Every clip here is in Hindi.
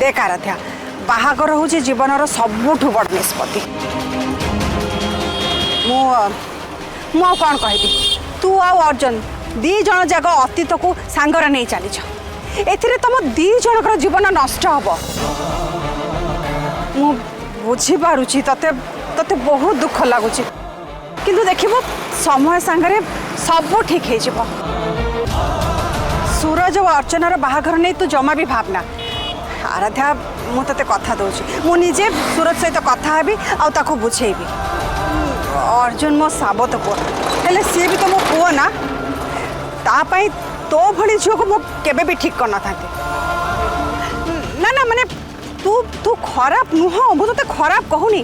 देख आराध्या बाहागर हूँ जीवन सबुठ बड़ निष्पत्ति मु कौन कहबी तू आ अर्जुन दी जन जाक अतीत को सांगर नहीं चलीछ एथिरे तुम दी जनकर जीवन नष्ट हम मु बुझी पारुछि तते तते बहुत दुख लगुच किंतु देखिबो समय सांगरे सब ठीक है जीव सूरज और अर्चनार बाहाघर नहीं तू जमा भी भावना आराध्या मु तते कथा दउछि मु निजे सूरज सहित कथा हेबी आ ताको बुझेबी अर्जुन मो साबत पुआ हेले सी भी तो मो पुआ ना तापाई तो भली झील को मु केबे भी ठीक करना था ना ना माने तू तू खराब नुह मु तो खराब कहूनी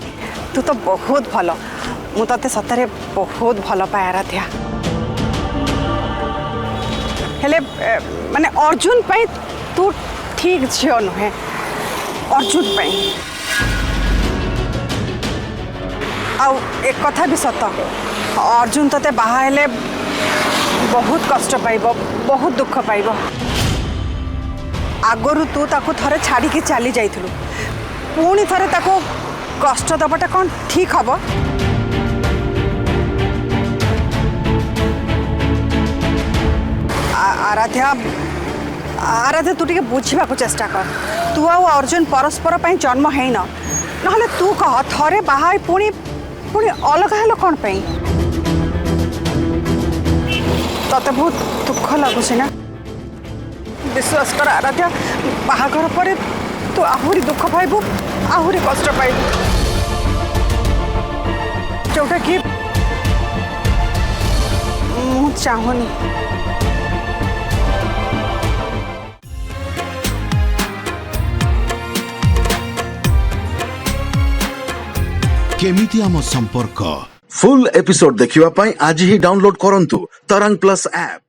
तू तो बहुत भल मु ते सतरे बहुत भल पाए आराध्या हेले माने अर्जुन पाई तू ठीक झील नुहे अर्जुन पाई आउ एक कथा भी सत अर्जुन ते बाहा हेले बहुत कष्ट पाइब बहुत दुख पाइब आगरू तू ताकू थरे छाड़ी के चली जाइथिलु पुणी थरे ताकू कष्ट दबाटा कौन ठीक हम आराध्या आराध्या तू टे बुझा चेष्टा कर तू आ अर्जुन परस्पर पर जन्म है न ना तू कह थरे बाहा पुणी पुणी अलग हेल कौन पाई तते बहुत दुख लगुच ना विश्वास कर आराध्या बाहाघर पर तू आहुरी दुख पाइबू आहुरी कष्ट पाइबू जोटा कि मु चाहूनी केमिति आम संपर्क फुल एपिसोड देखिवा पाई आज ही डाउनलोड करंतु तरंग प्लस ऐप।